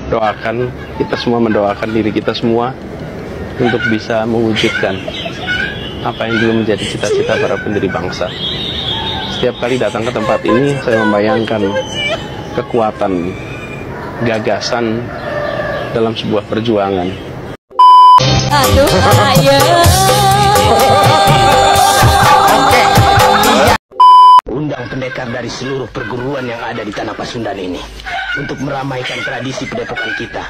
doakan, kita semua mendoakan diri kita semua untuk bisa mewujudkan apa yang dulu menjadi cita-cita para pendiri bangsa. Setiap kali datang ke tempat ini, saya membayangkan kekuatan, gagasan dalam sebuah perjuangan. Aduh, ayo. Undang pendekar dari seluruh perguruan yang ada di tanah Pasundan ini untuk meramaikan tradisi padepokan kita,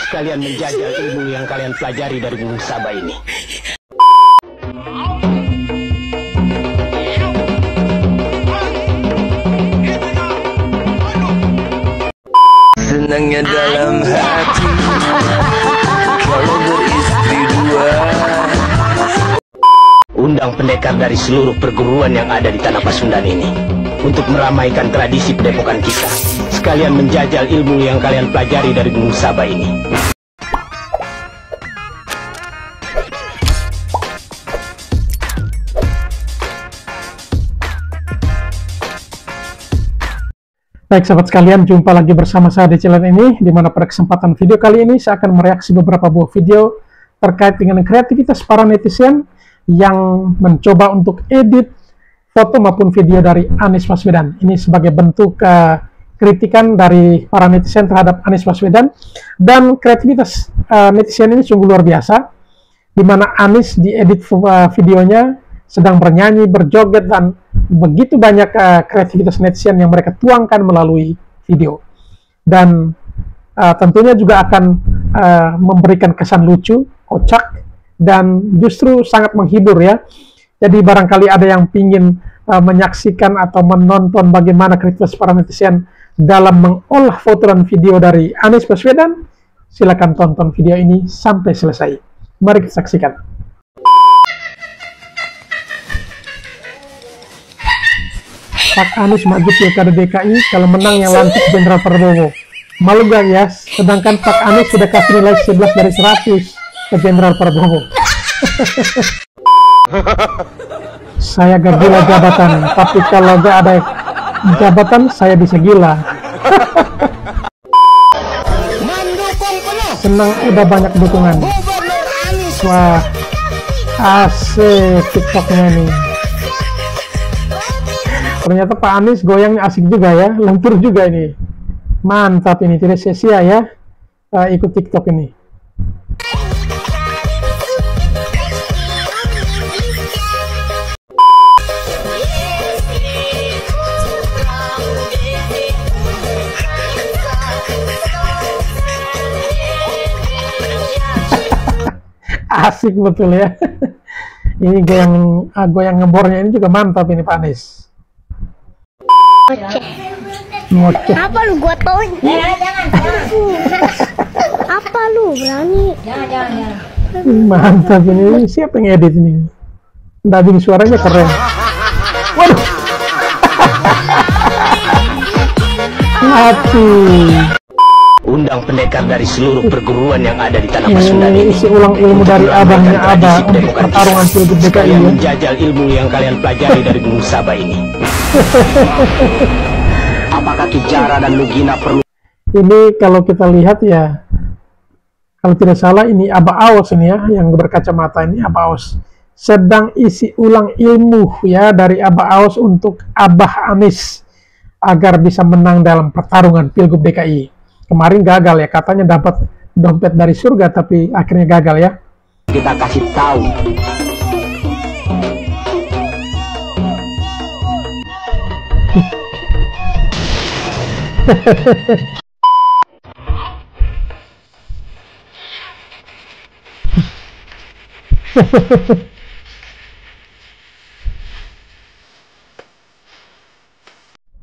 sekalian menjajal ilmu yang kalian pelajari dari Gunung Sabah ini. Senangnya dalam hati kalau beristri dua. Undang pendekar dari seluruh perguruan yang ada di tanah Pasundan ini untuk meramaikan tradisi padepokan kita, sekalian menjajal ilmu yang kalian pelajari dari Gunung Sabah ini. Baik sahabat sekalian, jumpa lagi bersama saya di channel ini, di mana pada kesempatan video kali ini saya akan mereaksi beberapa buah video terkait dengan kreativitas para netizen yang mencoba untuk edit foto maupun video dari Anies Baswedan. Ini sebagai bentuk kritikan dari para netizen terhadap Anies Baswedan, dan kreativitas netizen ini sungguh luar biasa, di mana Anies diedit videonya sedang bernyanyi, berjoget, dan begitu banyak kreativitas netizen yang mereka tuangkan melalui video. Dan tentunya juga akan memberikan kesan lucu, kocak, dan justru sangat menghibur ya. Jadi barangkali ada yang ingin menyaksikan atau menonton bagaimana kreativitas para netizen dalam mengolah foto dan video dari Anies Baswedan, silakan tonton video ini sampai selesai. Mari kita saksikan. Pak Anies maju pilkada DKI, kalau menang yang lantik Jenderal Prabowo. Malu gak ya? Sedangkan Pak Anies sudah kasih nilai 11 dari 100 ke Jenderal Prabowo. Saya gak gila jabatan, tapi kalau gak ada jabatan saya bisa gila. Senang udah banyak dukungan. Wah, asik TikToknya nih. Ternyata Pak Anies goyangnya asik juga ya, lentur juga ini. Mantap ini, tidak sia-sia ya ikut TikTok ini. Asik betul ya. Ini goyang ngebornya ini juga mantap ini Pak Anies. Ngoceh. Apa lu, gua tau. Jangan. Apa lu berani? Jangan. Mantap ini. Siapa yang edit ini? Dubbing suaranya keren. Waduh. Mati. Undang pendekar dari seluruh perguruan yang ada di tanah Pasundan ini isi ulang ilmu dari abangnya Abah untuk pertarungan pilgub DKI. Kalian menjajal ilmu yang kalian pelajari dari Gunung Sabah ini. Apakah Kijara dan Lugina perlu? Ini kalau kita lihat ya, kalau tidak salah ini Abah Aos ini ya, yang berkacamata ini Abah Aos sedang isi ulang ilmu ya dari Abah Aos untuk Abah Anies agar bisa menang dalam pertarungan pilgub DKI. Kemarin gagal ya, katanya dapat dompet dari surga tapi akhirnya gagal ya. Kita kasih tahu.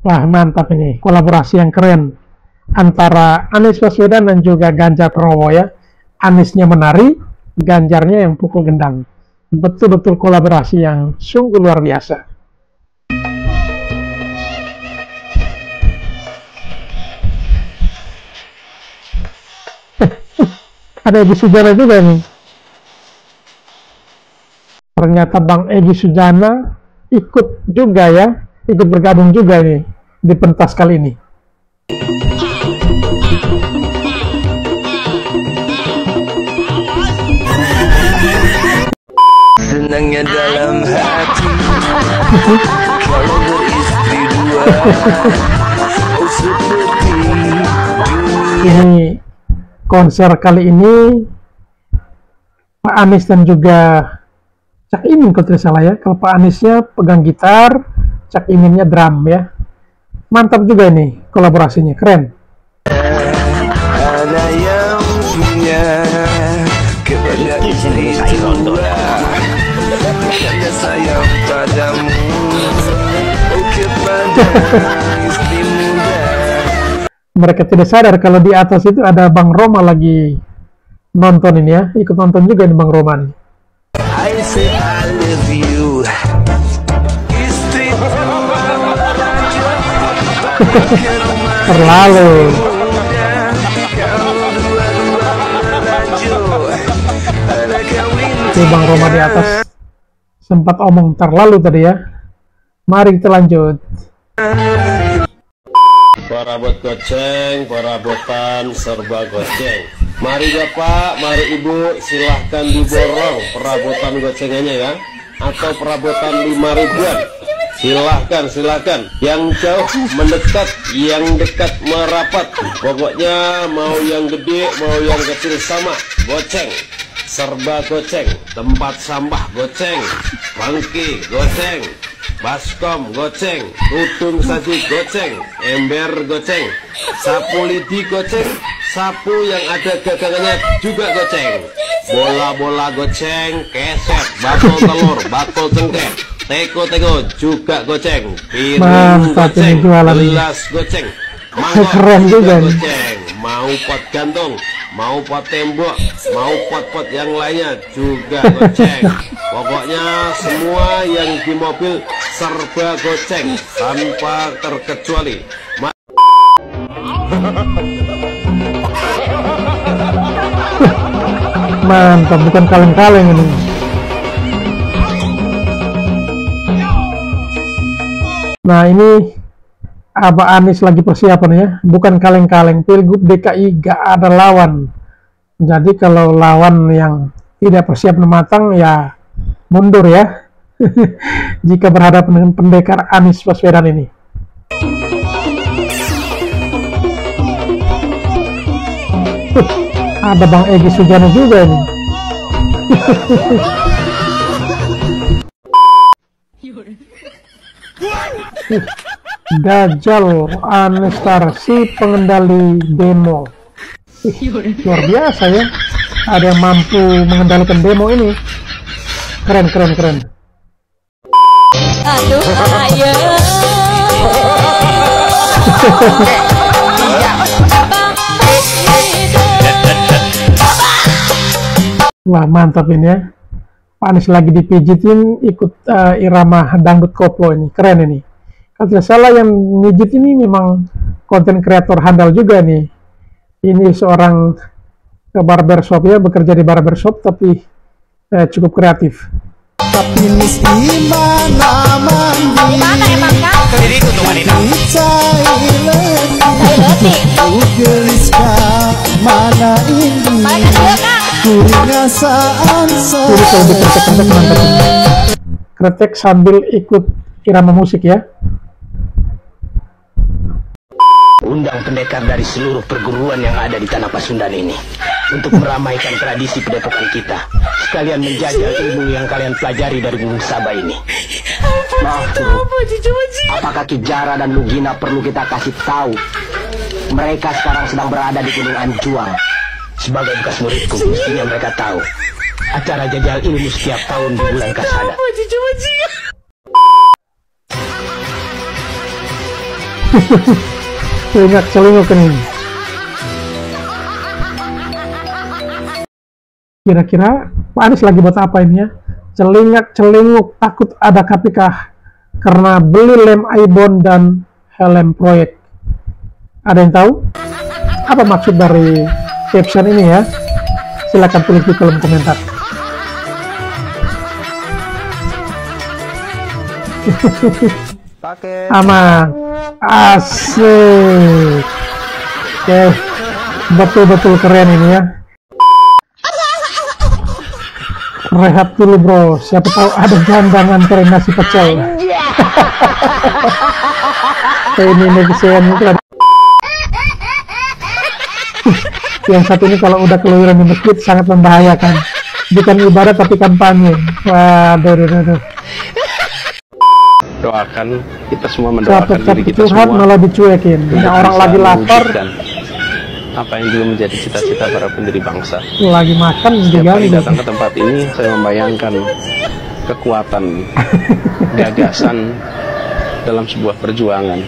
Wah mantap ini, kolaborasi yang keren antara Anies Baswedan dan juga Ganjar Pranowo ya. Aniesnya menari, Ganjarnya yang pukul gendang. Betul-betul kolaborasi yang sungguh luar biasa. Ada Egy Sujana juga nih. Ternyata Bang Egy Sujana ikut juga ya, ikut bergabung juga nih di pentas kali ini. Sayangnya dalam hati kalau beristri dua. Oh seperti ini konser kali ini Pak Anies dan juga Cak Imin kalau tidak salah ya. Kalau Pak Aniesnya pegang gitar, Cak Iminnya drum ya. Mantap juga ini kolaborasinya, keren. ada yang punya kepada istri dua. Karena sayang padamu, oh kepada istri muda. Mereka tidak sadar kalau di atas itu ada Bang Roma lagi nonton ini ya. Ikut nonton juga nih Bang Roma nih. I say I love you. Istri Terlalu. Ini Bang Roma di atas sempat omong terlalu tadi ya. Mari kita lanjut. Perabot goceng, perabotan serba goceng. Mari Bapak, mari Ibu, silahkan diborong perabotan gocengannya ya. Atau perabotan 5 ribuan. Silahkan. Yang jauh mendekat, yang dekat merapat. Pokoknya mau yang gede, mau yang kecil sama. Goceng, serba goceng. Tempat sampah goceng. Bangki goceng. Baskom goceng, tudung saji goceng, ember goceng, sapu lidi goceng, sapu yang ada gagangannya juga goceng, bola-bola goceng, keset, bakul telur, bakul cengkeh, teko-teko juga goceng, piring goceng, gelas goceng, mangkok juga goceng, mau pot gantung, mau pot tembok, mau pot-pot yang lainnya juga goceng. Pokoknya semua yang di mobil serba goceng tanpa terkecuali. Mantap, bukan kaleng-kaleng ini. Nah ini Abah Anies lagi persiapan ya, bukan kaleng-kaleng. Pilgub DKI gak ada lawan. Jadi kalau lawan yang tidak persiapan matang ya mundur ya. Jika berhadapan dengan pendekar Anies Baswedan ini. Ada Bang Egy Sujana juga nih. Dajjal Anestar si pengendali demo. Luar biasa ya, ada yang mampu mengendalikan demo ini. Keren. Aduh ayo. Wah mantap ini ya. Pak Anies lagi dipijitin ikut irama dangdut koplo ini, keren ini. Kalau tidak salah yang mijit ini memang konten kreator handal juga nih. Ini seorang barbershop ya, bekerja di barbershop tapi cukup kreatif. Tapi mesti mana emang kan? diriku tuh wanita mana ini kuriasaan Jadi kalau dikretek-kretek mantap. Kretek sambil ikut irama musik ya. Undang pendekar dari seluruh perguruan yang ada di tanah Pasundan ini untuk meramaikan tradisi padepokan kita, sekalian menjajal ilmu yang kalian pelajari dari Gunung Sabah ini. Maaf, apakah Ki Jara dan Lugina perlu kita kasih tahu? Mereka sekarang sedang berada di Gunung Anjuang. Sebagai bekas muridku, mestinya mereka tahu acara jajal ilmu setiap tahun di bulan Kasada. Celingak ini. Kira-kira Pak Anies lagi buat apa ini ya? Celingak-celinguk takut ada KPK karena beli lem Aibon dan helm proyek. Ada yang tahu apa maksud dari caption ini ya? Silahkan tulis di kolom komentar. Aman, asik. Oke, betul-betul keren ini ya. Rehat dulu bro, siapa tahu ada janda nganterin nasi pecel. Ini netizen itu ada. Yang satu ini kalau udah keluyuran di masjid sangat membahayakan. Bukan ibadah tapi kampanye. Waduh. Doakan, kita semua mendoakan diri kita curhat semua malah dicuekin. Yang orang bisa lagi lapar, mewujudkan apa yang dulu menjadi cita-cita para pendiri bangsa. lagi makan Setiap kali diganggu. datang ke tempat ini, saya membayangkan kekuatan, gagasan dalam sebuah perjuangan.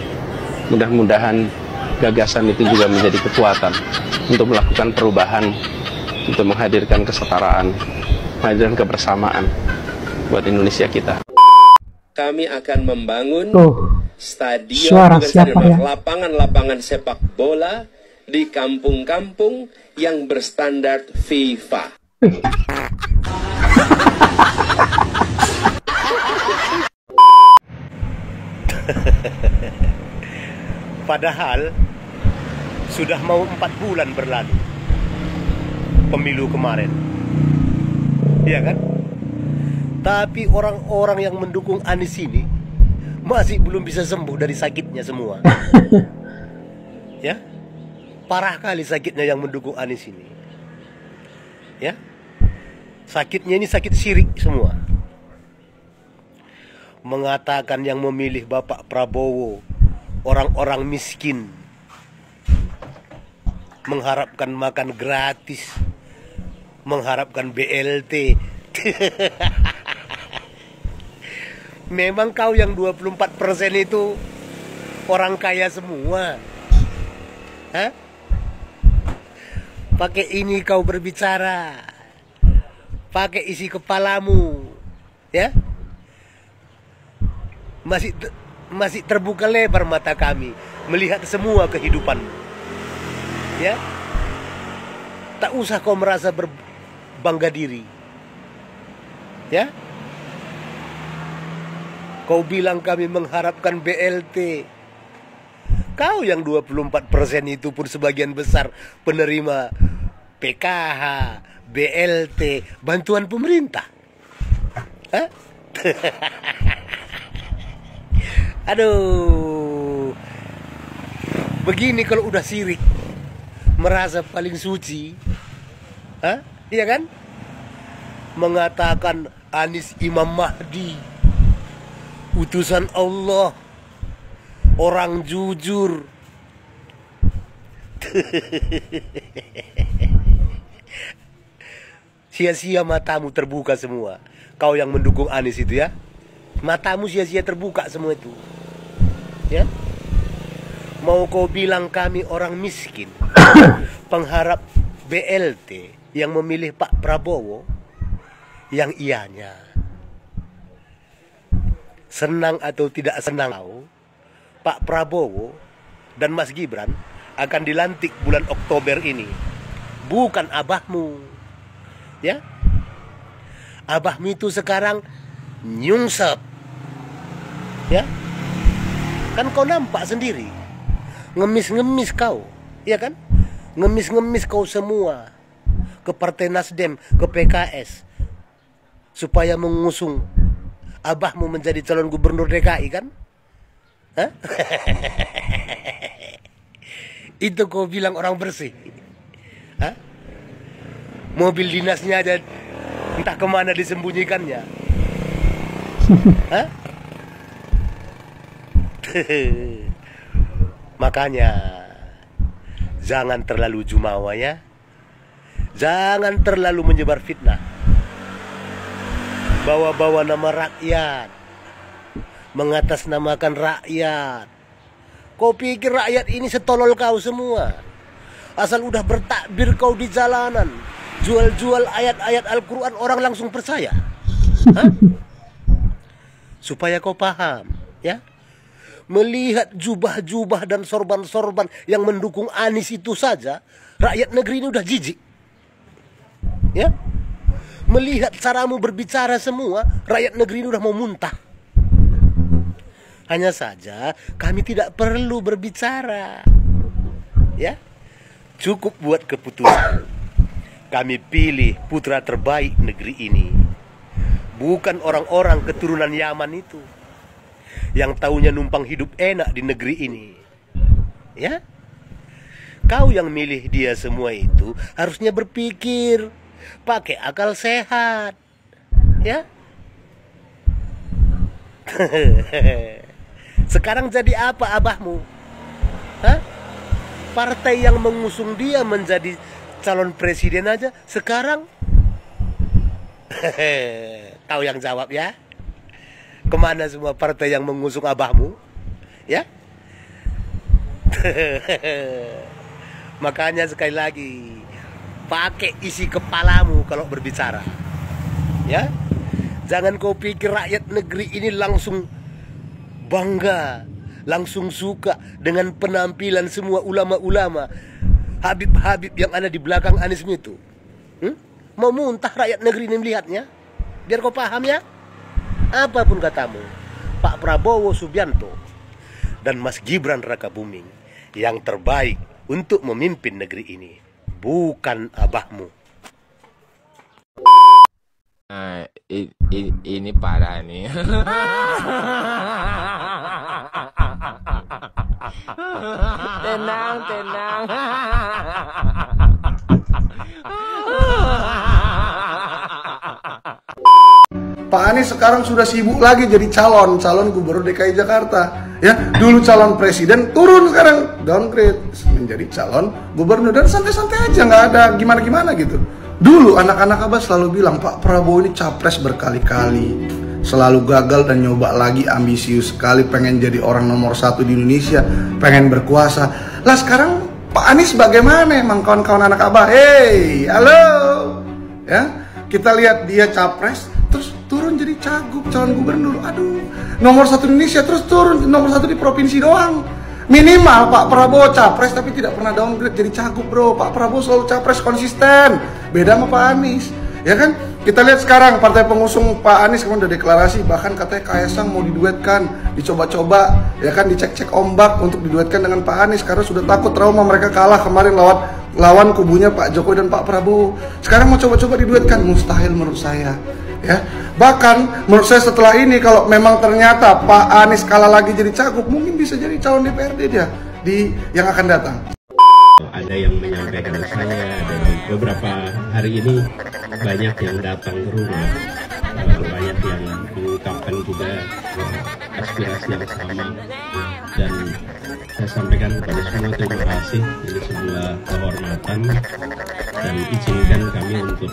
Mudah-mudahan gagasan itu juga menjadi kekuatan untuk melakukan perubahan, untuk menghadirkan kesetaraan, menghadirkan kebersamaan buat Indonesia kita. Kami akan membangun stadion suara dengan siapa ya? lapangan-lapangan sepak bola di kampung-kampung yang berstandar FIFA. Padahal sudah mau 4 bulan berlalu pemilu kemarin, iya kan? Tapi orang-orang yang mendukung Anies ini masih belum bisa sembuh dari sakitnya semua. Ya, parah kali sakitnya yang mendukung Anies ini. Ya, sakitnya ini sakit syirik semua. Mengatakan yang memilih Bapak Prabowo orang-orang miskin, mengharapkan makan gratis, mengharapkan BLT. Memang kau yang 24% itu orang kaya semua. Hah? Pakai ini kau berbicara, pakai isi kepalamu, ya? Masih terbuka lebar mata kami melihat semua kehidupan, ya. Tak usah kau merasa berbangga diri, ya. Kau bilang kami mengharapkan BLT. Kau yang 24% itu pun sebagian besar penerima PKH, BLT, bantuan pemerintah. Hah? Aduh. Begini kalau udah sirik, merasa paling suci. Hah? Iya kan? Mengatakan Anies Imam Mahdi, utusan Allah, orang jujur. Sia-sia matamu terbuka semua. Kau yang mendukung Anies itu, ya. Matamu sia-sia terbuka semua itu, ya. Mau kau bilang kami orang miskin, pengharap BLT, yang memilih Pak Prabowo, yang ianya senang atau tidak senang tahu, Pak Prabowo dan Mas Gibran akan dilantik bulan Oktober ini. Bukan abahmu, ya. Abahmu itu sekarang nyungsep, ya. Kan kau nampak sendiri, ngemis-ngemis kau, ya kan? Ngemis-ngemis kau semua ke Partai Nasdem, ke PKS, supaya mengusung abahmu menjadi calon gubernur DKI, kan? Hah? Itu kau bilang orang bersih. Hah? Mobil dinasnya aja entah kemana disembunyikannya. Hah? Makanya jangan terlalu jumawa, ya. Jangan terlalu menyebar fitnah, bawa-bawa nama rakyat, mengatasnamakan rakyat. Kau pikir rakyat ini setolol kau semua? Asal udah bertakbir kau di jalanan, jual-jual ayat-ayat Al-Quran, orang langsung percaya. Hah? Supaya kau paham, ya. Melihat jubah-jubah dan sorban-sorban yang mendukung Anies itu saja, rakyat negeri ini udah jijik, ya. Melihat caramu berbicara semua, rakyat negeri ini udah mau muntah. Hanya saja kami tidak perlu berbicara, ya. Cukup buat keputusan. Kami pilih putra terbaik negeri ini. Bukan orang-orang keturunan Yaman itu yang taunya numpang hidup enak di negeri ini. Ya? Kau yang milih dia semua itu harusnya berpikir, pakai akal sehat. Ya? Sekarang jadi apa abahmu? Hah? Partai yang mengusung dia menjadi calon presiden aja sekarang kau yang jawab ya. Kemana semua partai yang mengusung abahmu? Ya? Makanya sekali lagi, pakai isi kepalamu kalau berbicara. Ya? Jangan kau pikir rakyat negeri ini langsung bangga, langsung suka dengan penampilan semua ulama-ulama, habib-habib yang ada di belakang Anies itu. Mau muntah rakyat negeri ini melihatnya. Biar kau paham ya. Apapun katamu, Pak Prabowo Subianto dan Mas Gibran Rakabuming yang terbaik untuk memimpin negeri ini, bukan abahmu. Ini parah nih. Tenang. Pak Anies sekarang sudah sibuk lagi jadi calon gubernur DKI Jakarta. Ya, dulu calon presiden, turun sekarang downgrade menjadi calon gubernur, dan santai-santai aja, nggak ada gimana-gimana gitu. Dulu anak-anak Abah selalu bilang Pak Prabowo ini capres berkali-kali, selalu gagal dan nyoba lagi, ambisius sekali, pengen jadi orang nomor 1 di Indonesia, pengen berkuasa. Lah sekarang Pak Anies bagaimana emang kawan-kawan anak Abah? Hey, halo, ya kita lihat dia capres, terus turun jadi cagup, calon gubernur. Aduh, nomor 1 Indonesia terus turun nomor 1 di provinsi doang. Minimal Pak Prabowo capres tapi tidak pernah downgrade jadi cagup, bro. Pak Prabowo selalu capres konsisten, beda sama Pak Anies, ya kan? Kita lihat sekarang partai pengusung Pak Anies kemarin udah deklarasi, bahkan katanya Kaesang mau diduetkan, dicoba-coba, ya kan, dicek-cek ombak untuk diduetkan dengan Pak Anies karena sudah takut trauma mereka kalah kemarin lawan kubunya Pak Jokowi dan Pak Prabowo. Sekarang mau coba-coba diduetkan, mustahil menurut saya. Ya, bahkan menurut saya setelah ini kalau memang ternyata Pak Anies kalah lagi jadi cagup, mungkin bisa jadi calon DPRD dia di yang akan datang. Ada yang menyampaikan ke saya, dan beberapa hari ini banyak yang datang ke rumah, banyak yang mengungkapkan juga aspirasi yang sama, dan saya sampaikan kepada semua terima kasih. Ini sebuah kehormatan, dan izinkan kami untuk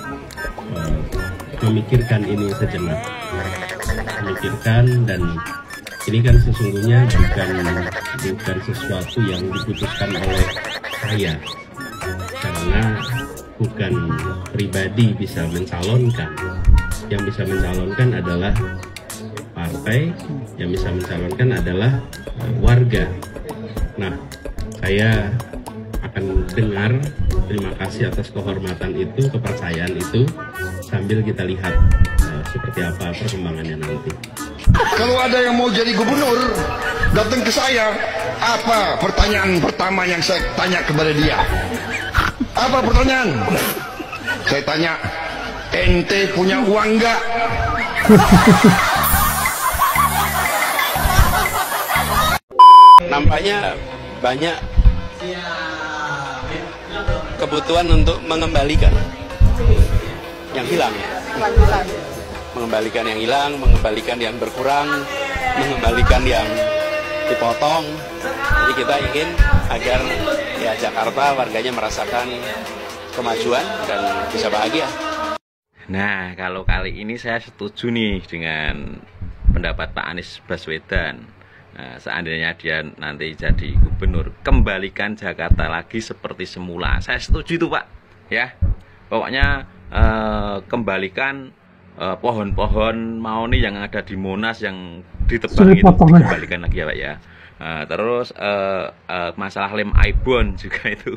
memikirkan ini sejenak, memikirkan, dan ini kan sesungguhnya bukan sesuatu yang diputuskan oleh saya, karena bukan pribadi bisa mencalonkan. Yang bisa mencalonkan adalah partai, yang bisa mencalonkan adalah warga. Nah, saya akan dengar terima kasih atas kehormatan itu, kepercayaan itu, sambil kita lihat seperti apa perkembangannya nanti. Kalau ada yang mau jadi gubernur, datang ke saya. Apa pertanyaan pertama yang saya tanya kepada dia? Apa pertanyaan? Saya tanya, ente punya uang nggak? Nampaknya banyak kebutuhan untuk mengembalikan yang hilang, mengembalikan yang hilang, mengembalikan yang berkurang, mengembalikan yang dipotong. Jadi kita ingin agar ya Jakarta warganya merasakan kemajuan dan bisa bahagia. Nah, kalau kali ini saya setuju nih dengan pendapat Pak Anies Baswedan. Nah, seandainya dia nanti jadi gubernur, kembalikan Jakarta lagi seperti semula. Saya setuju itu, Pak. Ya, pokoknya kembalikan pohon-pohon maoni yang ada di Monas yang ditebang itu, dikembalikan lagi ya, Pak ya. Terus masalah lem Aibon juga itu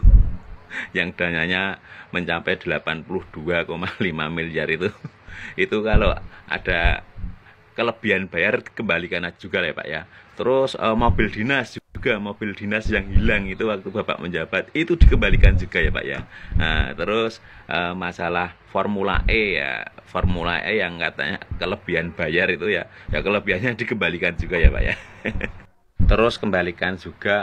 yang dananya mencapai 82,5 miliar itu kalau ada kelebihan bayar kembalikan juga ya Pak ya. Terus mobil dinas juga. Juga mobil dinas yang hilang itu waktu Bapak menjabat itu dikembalikan juga ya Pak ya. Nah, terus masalah Formula E ya, Formula E yang katanya kelebihan bayar itu ya kelebihannya dikembalikan juga ya Pak ya. Terus kembalikan juga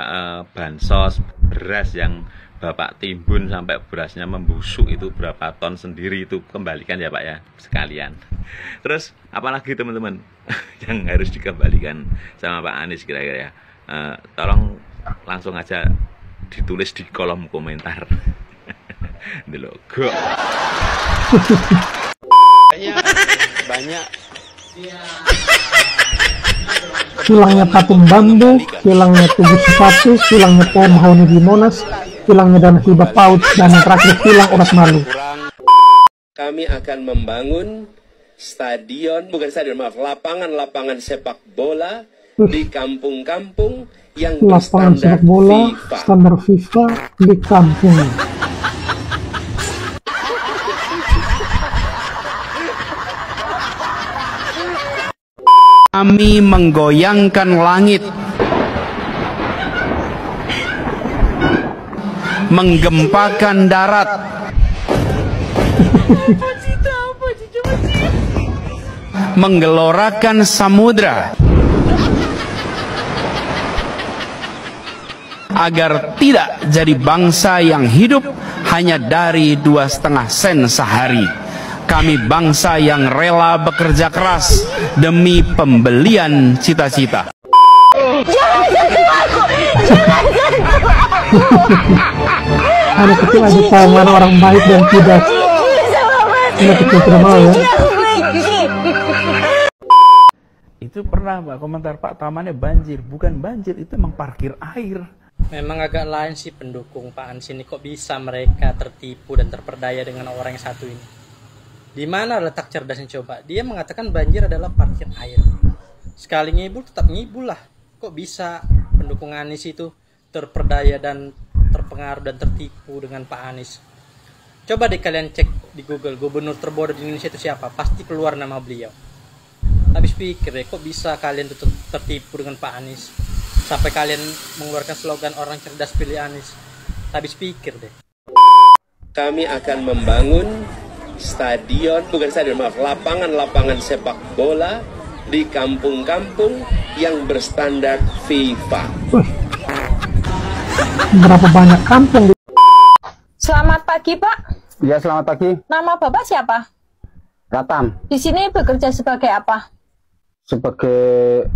bansos beras yang Bapak timbun sampai berasnya membusuk itu berapa ton sendiri, itu kembalikan ya Pak ya sekalian. Terus apalagi teman-teman yang harus dikembalikan sama Pak Anies kira-kira ya, tolong langsung aja ditulis di kolom komentar. Delok. banyak hilangnya patung bambu, hilangnya tugu sepatu, hilangnya pohon mahoni di Monas, hilangnya dana hibah PAUD, dan yang terakhir hilang urat malu. Kami akan membangun lapangan sepak bola di kampung-kampung yang lapangan sepak bola standar FIFA di kampung. Kami menggoyangkan langit, menggempakan darat, menggelorakan samudra, agar tidak jadi bangsa yang hidup hanya dari 2,5 sen sehari. Kami bangsa yang rela bekerja keras demi pembelian cita-cita. Jangan sentuh aku! Jangan sentuh aku! Anak kecil aja tahu mana orang baik dan tidak. Anak kecil tidak mau ya. Itu pernah Pak, komentar Pak tamannya banjir. Bukan banjir, itu emang parkir air. Memang agak lain sih pendukung Pak Anies ini, kok bisa mereka tertipu dan terperdaya dengan orang yang satu ini. Di mana letak cerdasnya coba? Dia mengatakan banjir adalah parkir air. Sekali ngibul tetap ngibul lah. Kok bisa pendukung Anies itu terperdaya dan terpengaruh dan tertipu dengan Pak Anies? Coba deh kalian cek di Google, gubernur terbodoh di Indonesia itu siapa? Pasti keluar nama beliau. Habis pikir deh, kok bisa kalian tertipu dengan Pak Anies? Sampai kalian mengeluarkan slogan orang cerdas pilih Anies. Habis pikir deh. Kami akan membangun lapangan sepak bola di kampung-kampung yang berstandar FIFA. Berapa banyak kampung? Selamat pagi, Pak. Ya, selamat pagi. Nama Bapak siapa? Ratam. Di sini bekerja sebagai apa? Sebagai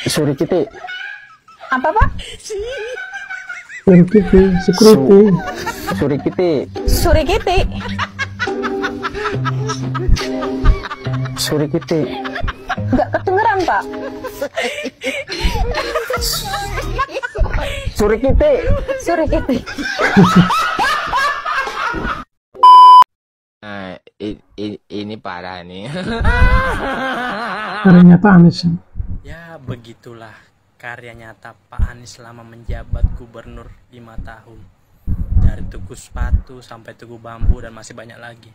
Surikiti. Apa, Pak? Security. Surikiti. Enggak kedengeran, Pak. Surikiti. Ini parah nih. Karya nyata Anies. Ya begitulah karya nyata Pak Anies selama menjabat gubernur 5 tahun. Dari tugu sepatu sampai tugu bambu dan masih banyak lagi.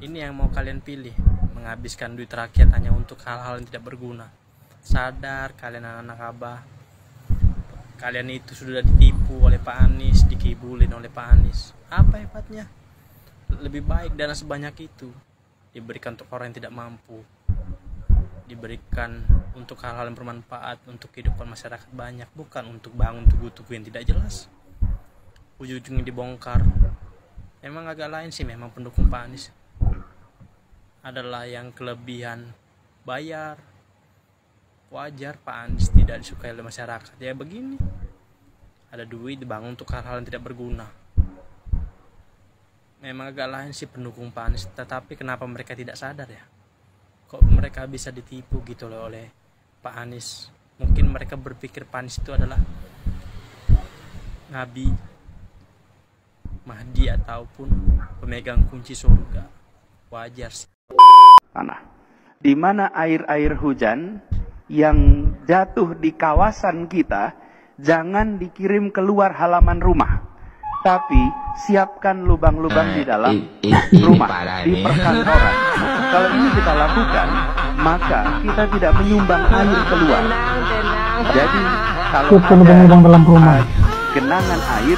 Ini yang mau kalian pilih, menghabiskan duit rakyat hanya untuk hal-hal yang tidak berguna. Sadar kalian anak-anak Abah, kalian itu sudah ditipu oleh Pak Anies, dikibulin oleh Pak Anies. Apa hebatnya? Lebih baik dana sebanyak itu diberikan untuk orang yang tidak mampu, diberikan untuk hal-hal yang bermanfaat untuk kehidupan masyarakat banyak, bukan untuk bangun tugu-tugu yang tidak jelas, ujung-ujungnya dibongkar. Emang agak lain sih memang pendukung Pak Anies. Adalah yang kelebihan bayar. Wajar Pak Anies tidak disukai oleh masyarakat. Ya begini, ada duit dibangun untuk hal-hal yang tidak berguna. Memang agak lain sih pendukung Pak Anies. Tetapi kenapa mereka tidak sadar ya? Kok mereka bisa ditipu gitu loh oleh Pak Anies? Mungkin mereka berpikir Pak Anies itu adalah Nabi, Mahdi, ataupun pemegang kunci surga. Wajar sih. Tanah di mana air-air hujan yang jatuh di kawasan kita jangan dikirim keluar halaman rumah, tapi siapkan lubang-lubang di dalam rumah, di perkantoran. Kalau ini kita lakukan, maka kita tidak menyumbang air keluar. Jadi kalau Itu lubang-lubang dalam rumah. genangan air,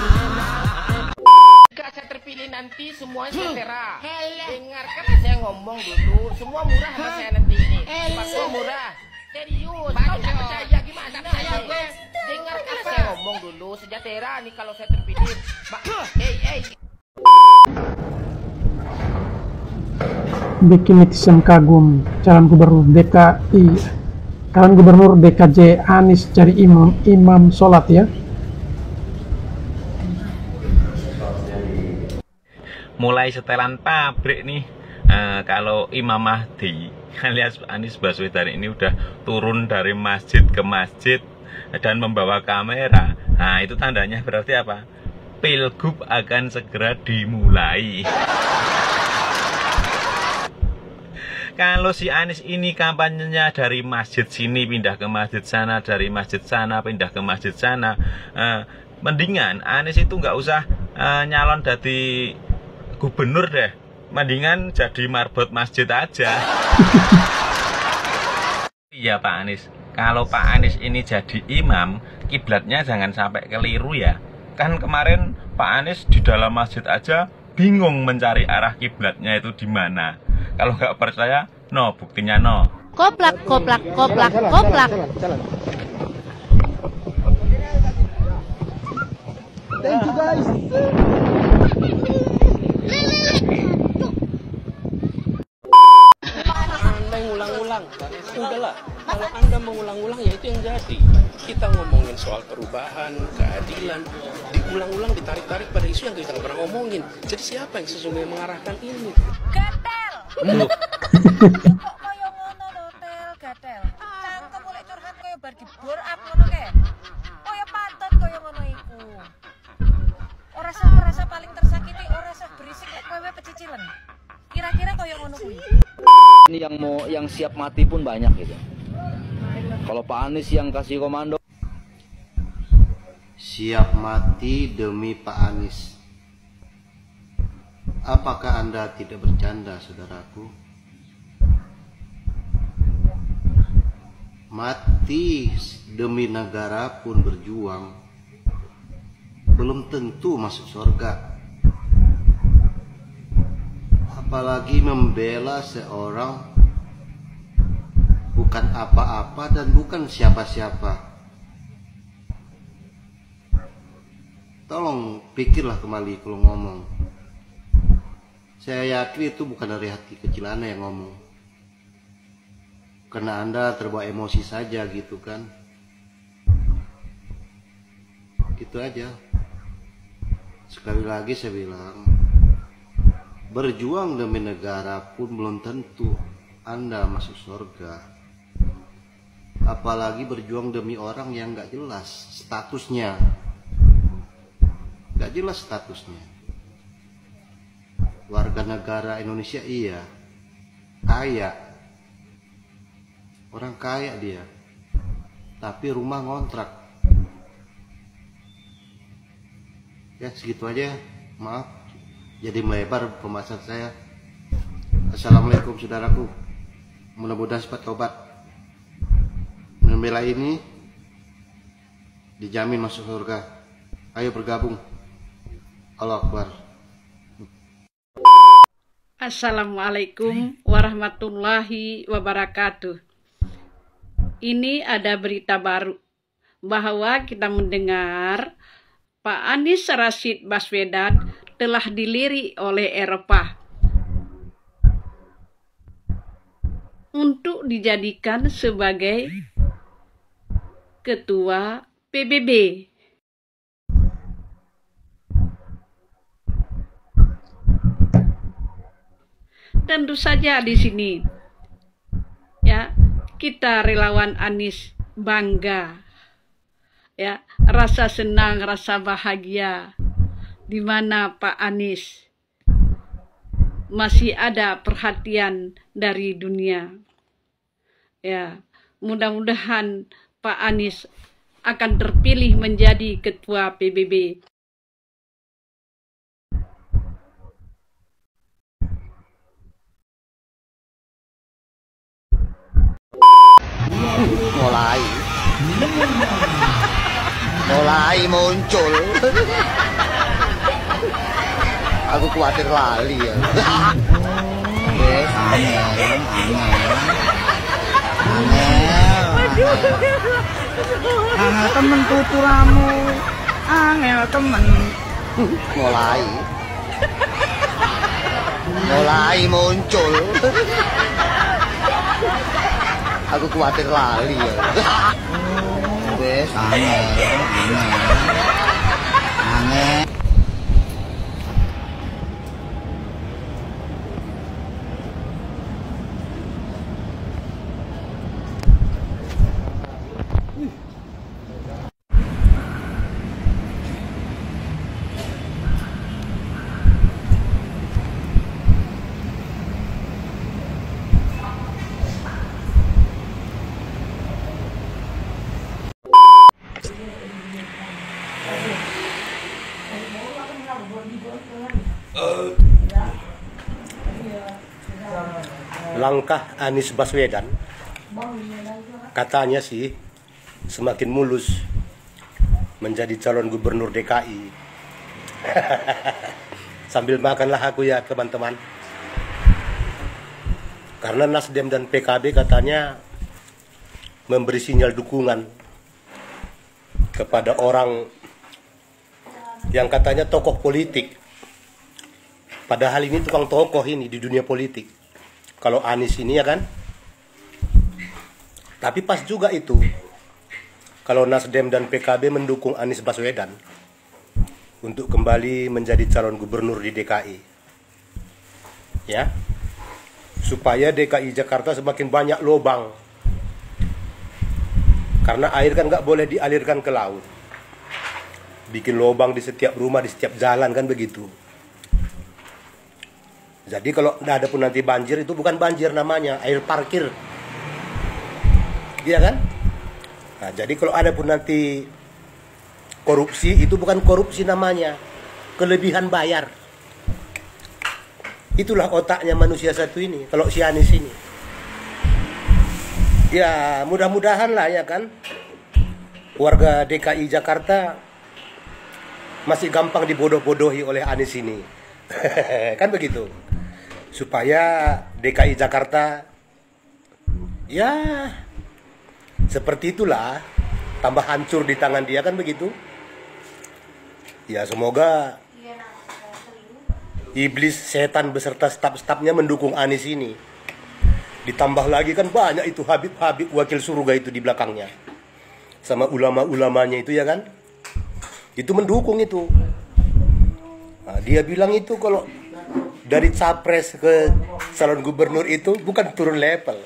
Jika saya terpilih nanti semuanya sejahtera. Dengarkan saya ngomong dulu. Semua murah sama saya nanti ini. Semua murah. Serius. Kau tak percaya gimana? Tak percaya gue. Dengarkan saya ngomong dulu. Sejahtera nih kalau saya terpilih. Bikin netizen kagum calon gubernur DKI, calon gubernur DKJ Anies jadi imam sholat ya. Mulai setelan pabrik nih, kalau Imam Mahdi alias Anies Baswedan ini udah turun dari masjid ke masjid dan membawa kamera, nah itu tandanya berarti apa? Pilgub akan segera dimulai. Kalau si Anies ini kampanyenya dari masjid sini pindah ke masjid sana, dari masjid sana pindah ke masjid sana, mendingan Anies itu nggak usah nyalon jadi gubernur deh, mendingan jadi marbot masjid aja. Iya Pak Anies, kalau Pak Anies ini jadi imam, kiblatnya jangan sampai keliru ya. Kan kemarin Pak Anies di dalam masjid aja bingung mencari arah kiblatnya itu di mana. Kalau nggak percaya, no, buktinya no. Koplak, koplak, koplak, koplak. Thank you guys. Anda yang ulang-ulang, udahlah. Kalau Anda mengulang-ulang ya itu yang jadi. Kita ngomongin soal perubahan, keadilan, diulang-ulang, ditarik-tarik pada isu yang kita nggak pernah ngomongin. Jadi siapa yang sesungguhnya mengarahkan ini? Gatel. Loh. Kok kaya ngono lho, Tel, gatel. Cangkem mulai curhat kaya bar dibor up ngono ke. Kaya pantun kaya ngono iku. Ora sah merasa paling tersakiti, ora sah berisik kok kowe pecicilen. Kira-kira kaya ngono kuwi. Ini yang siap mati pun banyak gitu. Kalau Pak Anies yang kasih komando, siap mati demi Pak Anies. Apakah Anda tidak bercanda, saudaraku? Mati demi negara pun berjuang, belum tentu masuk surga. Apalagi membela seorang bukan apa-apa dan bukan siapa-siapa. Tolong pikirlah kembali kalau ngomong. Saya yakin itu bukan dari hati kecil Anda yang ngomong. Karena Anda terbawa emosi saja gitu kan. Gitu aja. Sekali lagi saya bilang, berjuang demi negara pun belum tentu Anda masuk surga. Apalagi berjuang demi orang yang gak jelas statusnya. Gak jelas statusnya. Warga negara Indonesia iya, kaya, orang kaya dia, tapi rumah ngontrak. Ya segitu aja, maaf jadi melebar pembahasan saya. Assalamualaikum saudaraku, mudah-mudahan cepat tobat. Membela ini dijamin masuk surga. Ayo bergabung. Allahu Akbar. Assalamualaikum warahmatullahi wabarakatuh. Ini ada berita baru bahwa kita mendengar Pak Anies Rashid Baswedan telah dilirik oleh Eropa untuk dijadikan sebagai ketua PBB. Tentu saja di sini ya kita relawan Anies bangga, ya rasa senang, rasa bahagia di mana Pak Anies masih ada perhatian dari dunia. Ya, mudah-mudahan Pak Anies akan terpilih menjadi ketua PBB. Mulai muncul. Aku khawatir lali ya. Wes, angel. Angel temen tuturamu. Angel temen. Mulai muncul. Aku khawatir lali ya. Wes, angel. Langkah Anies Baswedan katanya sih semakin mulus menjadi calon gubernur DKI. Sambil makanlah aku ya teman-teman. Karena Nasdem dan PKB katanya memberi sinyal dukungan kepada orang yang katanya tokoh politik. Padahal ini tukang tokoh ini di dunia politik. Kalau Anies ini ya kan. Tapi pas juga itu kalau Nasdem dan PKB mendukung Anies Baswedan untuk kembali menjadi calon gubernur di DKI. Ya. Supaya DKI Jakarta semakin banyak lubang. Karena air kan nggak boleh dialirkan ke laut. Bikin lubang di setiap rumah, di setiap jalan kan begitu. Jadi kalau ada pun nanti banjir, itu bukan banjir namanya, air parkir. Iya kan? Nah, jadi kalau ada pun nanti korupsi, itu bukan korupsi namanya, kelebihan bayar. Itulah otaknya manusia satu ini, kalau si Anies ini. Ya mudah-mudahan lah ya kan, warga DKI Jakarta masih gampang dibodoh-bodohi oleh Anies ini. Kan begitu. Supaya DKI Jakarta ya seperti itulah, tambah hancur di tangan dia kan begitu. Ya semoga iblis setan beserta staf-stafnya mendukung Anies ini. Ditambah lagi kan banyak itu Habib-Habib wakil surga itu di belakangnya. Sama ulama-ulamanya itu ya kan. Itu mendukung itu. Nah, dia bilang itu kalau dari capres ke calon gubernur itu bukan turun level.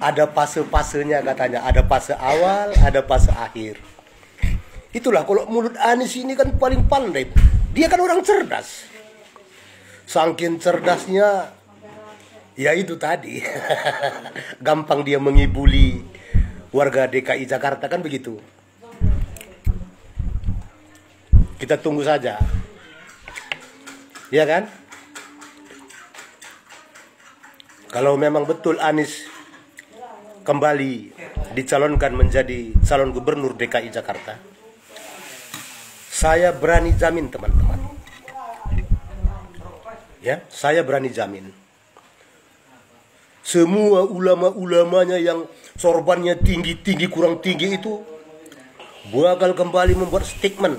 Ada fase-fasenya katanya. Ada fase awal, ada fase akhir. Itulah kalau mulut Anies ini kan paling pandai. Dia kan orang cerdas. Saking cerdasnya, ya itu tadi. Gampang dia mengibuli warga DKI Jakarta kan begitu. Kita tunggu saja. Ya kan? Kalau memang betul Anies kembali dicalonkan menjadi calon gubernur DKI Jakarta, saya berani jamin teman-teman. Ya, saya berani jamin. Semua ulama-ulamanya yang sorbannya tinggi-tinggi kurang tinggi itu bakal kembali membuat statement.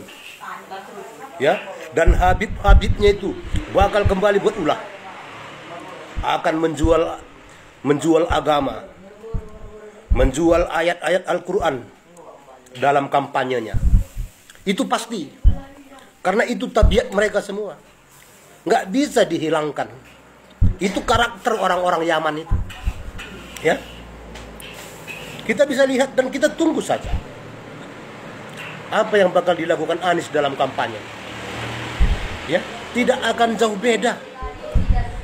Ya, dan Habib-Habibnya itu bakal kembali buat ulah. Akan menjual agama, menjual ayat-ayat Al-Quran dalam kampanyenya. Itu pasti. Karena itu tabiat mereka semua. Nggak bisa dihilangkan. Itu karakter orang-orang Yaman itu. Ya. Kita bisa lihat dan kita tunggu saja. Apa yang bakal dilakukan Anies dalam kampanye. Ya, tidak akan jauh beda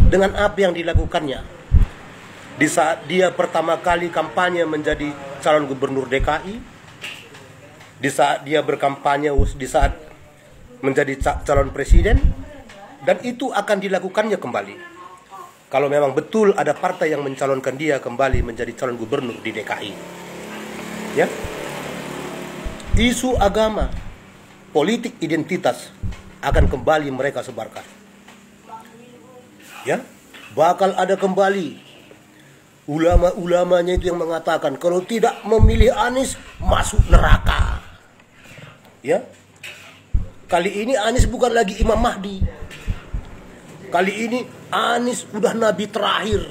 dengan apa yang dilakukannya di saat dia pertama kali kampanye menjadi calon gubernur DKI, di saat dia berkampanye di saat menjadi calon presiden, dan itu akan dilakukannya kembali kalau memang betul ada partai yang mencalonkan dia kembali menjadi calon gubernur di DKI. Ya. Isu agama, politik identitas akan kembali mereka sebarkan. Ya, bakal ada kembali ulama-ulamanya itu yang mengatakan kalau tidak memilih Anies masuk neraka. Ya. Kali ini Anies bukan lagi Imam Mahdi. Kali ini Anies udah nabi terakhir.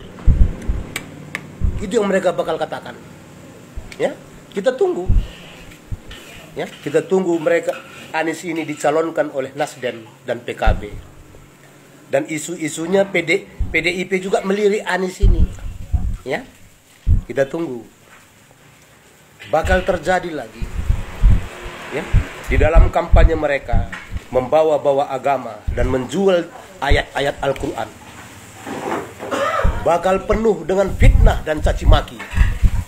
Itu yang mereka bakal katakan. Ya, kita tunggu. Ya, kita tunggu mereka Anies ini dicalonkan oleh Nasdem dan PKB. Dan isu-isunya PDIP juga melirik Anies ini. Ya, kita tunggu. Bakal terjadi lagi. Ya, di dalam kampanye mereka membawa-bawa agama dan menjual ayat-ayat Al-Quran. Bakal penuh dengan fitnah dan caci maki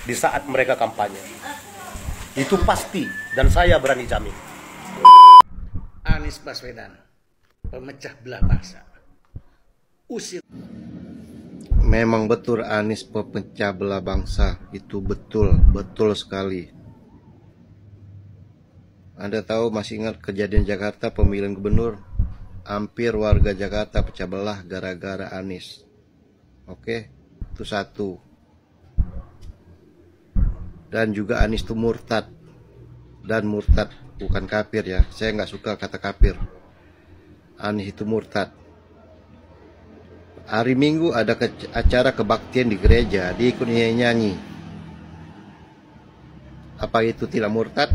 di saat mereka kampanye. Itu pasti dan saya berani jamin. Anies Baswedan, pemecah belah bangsa. Usir. Memang betul Anies pemecah belah bangsa. Itu betul sekali. Anda tahu, masih ingat kejadian Jakarta pemilihan gubernur? Hampir warga Jakarta pecah belah gara-gara Anies. Oke, itu satu. Dan juga Anies itu murtad. Dan murtad bukan kafir ya. Saya nggak suka kata kafir. Anies itu murtad. Hari Minggu ada acara kebaktian di gereja, dia ikut nyanyi. Apa itu tidak murtad?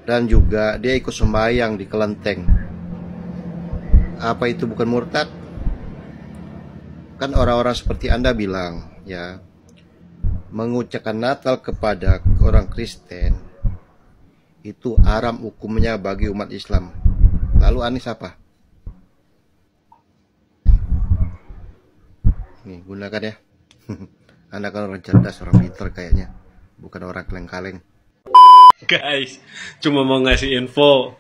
Dan juga dia ikut sembahyang di kelenteng. Apa itu bukan murtad? Kan orang-orang seperti Anda bilang, ya, mengucapkan Natal kepada orang Kristen itu haram hukumnya bagi umat Islam. Lalu Anies apa? Nih, gunakan ya. Anda kan orang cerdas, orang pintar kayaknya, bukan orang kaleng-kaleng. Guys, cuma mau ngasih info.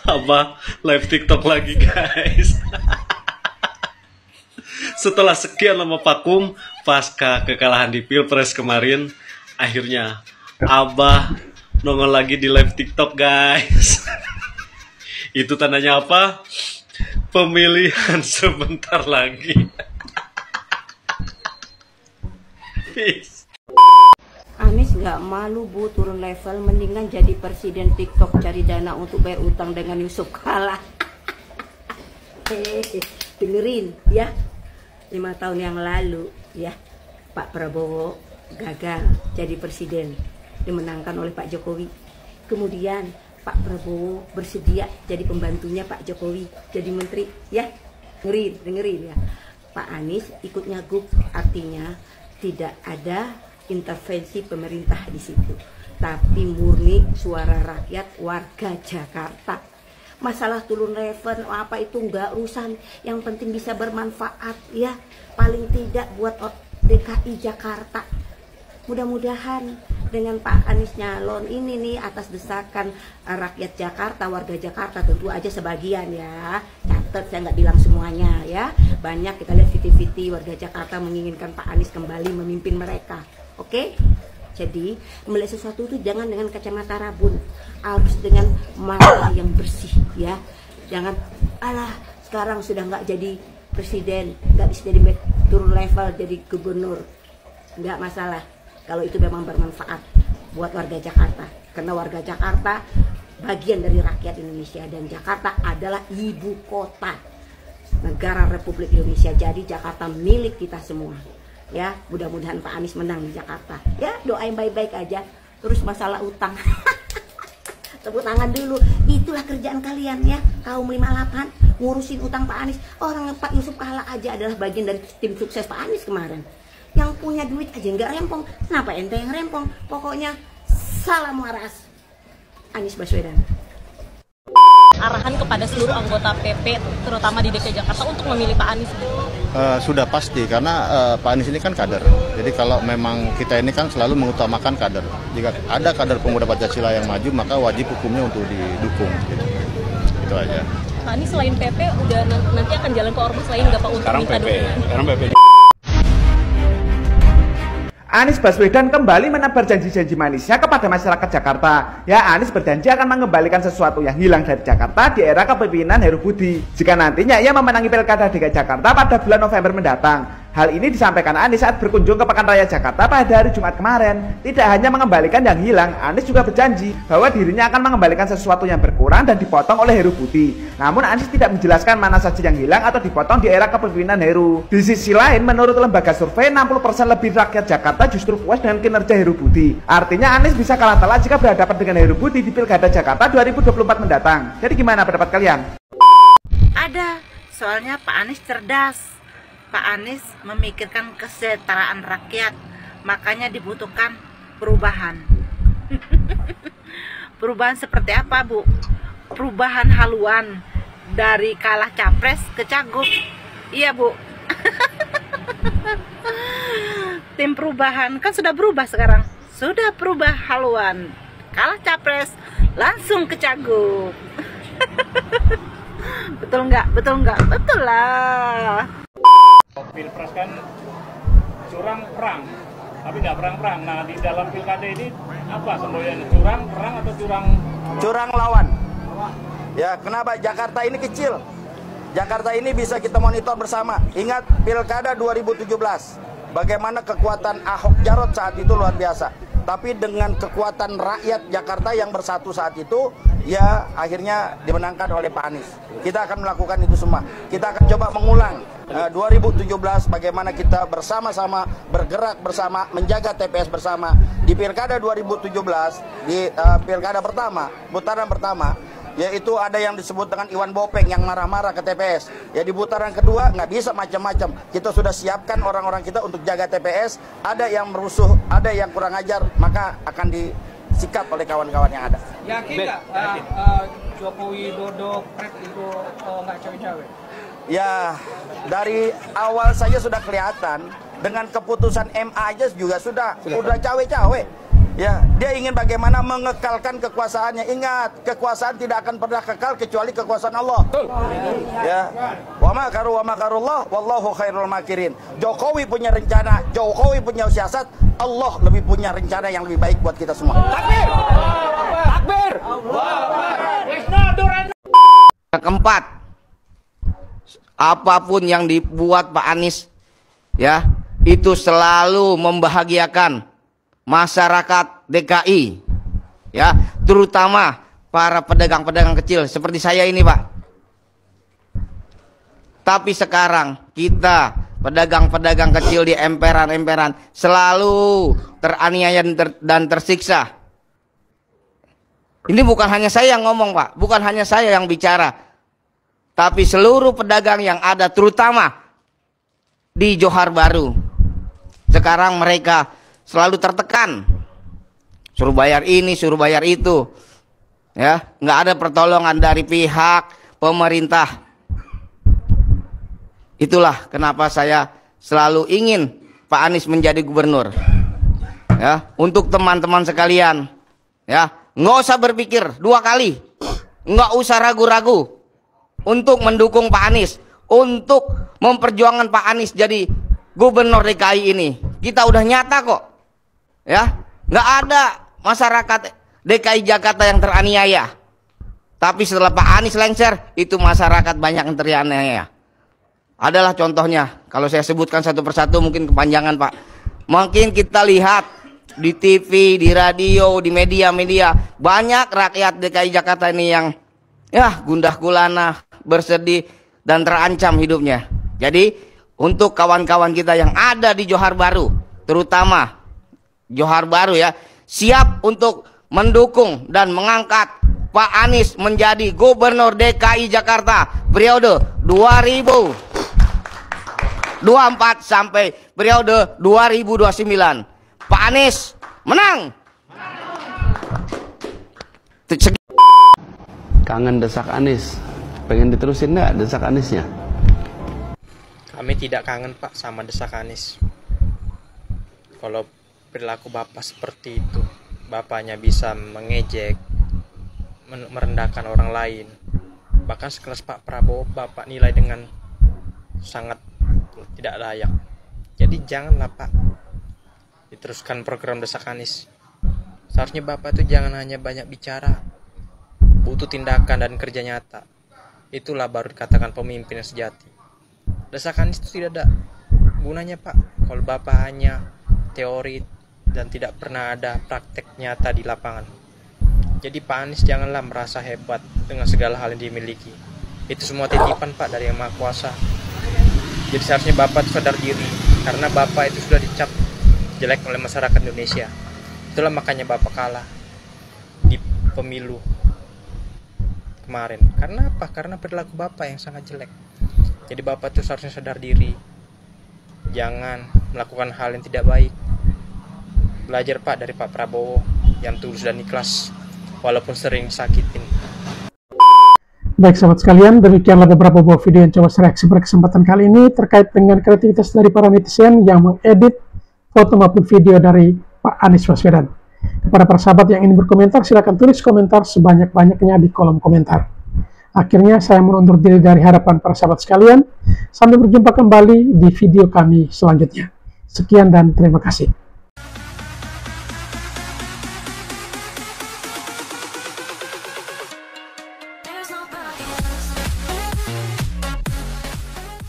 Apa? Live TikTok lagi, guys. Setelah sekian lama vakum pasca kekalahan di Pilpres kemarin, akhirnya Abah nongol lagi di live TikTok, guys. Itu tandanya apa? Pemilihan sebentar lagi. Peace. Anies nggak malu bu turun level, mendingan jadi presiden TikTok cari dana untuk bayar utang dengan Yusuf Kala. Dengerin ya, 5 tahun yang lalu ya Pak Prabowo gagal jadi presiden, dimenangkan oleh Pak Jokowi. Kemudian Pak Prabowo bersedia jadi pembantunya Pak Jokowi jadi menteri ya. Dengerin ya, Pak Anies ikut nyagup, artinya tidak ada intervensi pemerintah di situ, tapi murni suara rakyat warga Jakarta. Masalah turun level apa itu nggak urusan, yang penting bisa bermanfaat ya, paling tidak buat DKI Jakarta. Mudah-mudahan dengan Pak Anies nyalon ini nih atas desakan rakyat Jakarta, warga Jakarta, tentu aja sebagian ya, catat saya nggak bilang semuanya ya, banyak kita lihat viti-viti warga Jakarta menginginkan Pak Anies kembali memimpin mereka. Oke? Jadi melihat sesuatu itu jangan dengan kacamata rabun, harus dengan mata yang bersih ya. Jangan alah sekarang sudah nggak jadi presiden, nggak bisa jadi turun level jadi gubernur, nggak masalah kalau itu memang bermanfaat buat warga Jakarta, karena warga Jakarta bagian dari rakyat Indonesia dan Jakarta adalah ibu kota negara Republik Indonesia. Jadi Jakarta milik kita semua ya. Mudah-mudahan Pak Anies menang di Jakarta ya, doain baik-baik aja. Terus masalah utang tepuk tangan dulu, itulah kerjaan kalian ya, kaum 58 ngurusin utang Pak Anies. Orang Pak Yusuf Kala aja adalah bagian dari tim sukses Pak Anies kemarin, yang punya duit aja nggak rempong, kenapa ente yang rempong? Pokoknya salam waras Anies Baswedan. Arahan kepada seluruh anggota PP terutama di DKI Jakarta untuk memilih Pak Anies. Sudah pasti, karena Pak Anies ini kan kader. Jadi kalau memang kita ini kan selalu mengutamakan kader. Jika ada kader pemuda Pancasila yang maju, maka wajib hukumnya untuk didukung. Gitu. Itu aja. Pak Anies selain PP udah nanti akan jalan ke ormas lain nggak Pak untuk minta dukungan? Sekarang PP. Anies Baswedan kembali menebar janji-janji manisnya kepada masyarakat Jakarta. Ya, Anies berjanji akan mengembalikan sesuatu yang hilang dari Jakarta di era kepemimpinan Heru Budi jika nantinya ia memenangi Pilkada DKI Jakarta pada bulan November mendatang. Hal ini disampaikan Anies saat berkunjung ke Pekan Raya Jakarta pada hari Jumat kemarin. Tidak hanya mengembalikan yang hilang, Anies juga berjanji bahwa dirinya akan mengembalikan sesuatu yang berkurang dan dipotong oleh Heru Budi. Namun Anies tidak menjelaskan mana saja yang hilang atau dipotong di era kepemimpinan Heru. Di sisi lain, menurut lembaga survei, 60% lebih rakyat Jakarta justru puas dengan kinerja Heru Budi. Artinya Anies bisa kalah telak jika berhadapan dengan Heru Budi di Pilkada Jakarta 2024 mendatang. Jadi gimana pendapat kalian? Ada, soalnya Pak Anies cerdas. Pak Anies memikirkan kesejahteraan rakyat, makanya dibutuhkan perubahan. Perubahan seperti apa, Bu? Perubahan haluan dari kalah capres ke cagup. Iya, Bu. Tim perubahan kan sudah berubah sekarang. Sudah berubah haluan. Kalah capres langsung ke cagup. Betul nggak? Betul nggak? Betul lah. Pilpres kan curang perang, tapi nggak perang-perang. Nah, di dalam pilkada ini apa semboyannya? Curang perang atau curang lawan? Ya, kenapa Jakarta ini kecil? Jakarta ini bisa kita monitor bersama. Ingat pilkada 2017, bagaimana kekuatan Ahok Jarot saat itu luar biasa. Tapi dengan kekuatan rakyat Jakarta yang bersatu saat itu, ya akhirnya dimenangkan oleh Pak Anies. Kita akan melakukan itu semua. Kita akan coba mengulang 2017 bagaimana kita bersama-sama bergerak bersama, menjaga TPS bersama. Di pilkada 2017, di pilkada pertama, putaran pertama, yaitu ada yang disebut dengan Iwan Bopeng yang marah-marah ke TPS. Ya di putaran kedua nggak bisa macam-macam. Kita sudah siapkan orang-orang kita untuk jaga TPS. Ada yang merusuh, ada yang kurang ajar, maka akan disikap oleh kawan-kawan yang ada. Yakin nggak Jokowi Dodo Pres itu nggak cawe-cawe? Ya dari awal saja sudah kelihatan. Dengan keputusan MA aja juga sudah cawe-cawe. Ya, dia ingin bagaimana mengekalkan kekuasaannya. Ingat, kekuasaan tidak akan pernah kekal kecuali kekuasaan Allah. Ya, wa makarullah, wallahu khairul makirin. Jokowi punya rencana, Jokowi punya siasat, Allah lebih punya rencana yang lebih baik buat kita semua. Takbir! Takbir! Keempat, apapun yang dibuat Pak Anies, ya, itu selalu membahagiakan masyarakat DKI, ya, terutama para pedagang-pedagang kecil seperti saya ini, Pak. Tapi sekarang kita pedagang-pedagang kecil di emperan-emperan selalu teraniaya dan tersiksa. Ini bukan hanya saya yang ngomong, Pak, bukan hanya saya yang bicara, tapi seluruh pedagang yang ada, terutama di Johar Baru. Sekarang mereka selalu tertekan, suruh bayar ini, suruh bayar itu, ya, nggak ada pertolongan dari pihak pemerintah. Itulah kenapa saya selalu ingin Pak Anies menjadi gubernur, ya, untuk teman-teman sekalian, ya, nggak usah berpikir dua kali, nggak usah ragu-ragu untuk mendukung Pak Anies, untuk memperjuangkan Pak Anies jadi gubernur DKI ini. Kita udah nyata kok. Ya, nggak ada masyarakat DKI Jakarta yang teraniaya. Tapi setelah Pak Anies lengser, itu masyarakat banyak yang teraniaya. Adalah contohnya, kalau saya sebutkan satu persatu mungkin kepanjangan, Pak. Mungkin kita lihat di TV, di radio, di media-media, banyak rakyat DKI Jakarta ini yang ya gundah gulana, bersedih dan terancam hidupnya. Jadi untuk kawan-kawan kita yang ada di Johar Baru, terutama Johar Baru, ya, siap untuk mendukung dan mengangkat Pak Anies menjadi gubernur DKI Jakarta periode 2024 sampai periode 2029. Pak Anies menang. Kangen desak Anies, pengen diterusin nggak desak Aniesnya? Kami tidak kangen, Pak, sama desak Anies. Kalau perilaku Bapak seperti itu, Bapaknya bisa mengejek, merendahkan orang lain, bahkan sekelas Pak Prabowo Bapak nilai dengan sangat tidak layak. Jadi janganlah, Pak, diteruskan program Desak Anies. Seharusnya Bapak itu jangan hanya banyak bicara, butuh tindakan dan kerja nyata. Itulah baru dikatakan pemimpin yang sejati. Desak Anies itu tidak ada gunanya Pak kalau Bapak hanya teori dan tidak pernah ada praktek nyata di lapangan. Jadi Pak Anies janganlah merasa hebat dengan segala hal yang dimiliki. Itu semua titipan Pak dari Yang Maha Kuasa. Jadi seharusnya Bapak itu sadar diri, karena Bapak itu sudah dicap jelek oleh masyarakat Indonesia. Itulah makanya Bapak kalah di pemilu kemarin. Karena apa? Karena perilaku Bapak yang sangat jelek. Jadi Bapak itu seharusnya sadar diri, jangan melakukan hal yang tidak baik. Belajar Pak dari Pak Prabowo yang tulus dan ikhlas walaupun sering disakitin. Baik sahabat sekalian, demikianlah beberapa buah video yang coba saya reaksi berkesempatan kali ini terkait dengan kreativitas dari para netizen yang mengedit foto maupun video dari Pak Anies Baswedan. Kepada para sahabat yang ingin berkomentar, silakan tulis komentar sebanyak-banyaknya di kolom komentar. Akhirnya saya mundur diri dari hadapan para sahabat sekalian. Sampai berjumpa kembali di video kami selanjutnya. Sekian dan terima kasih.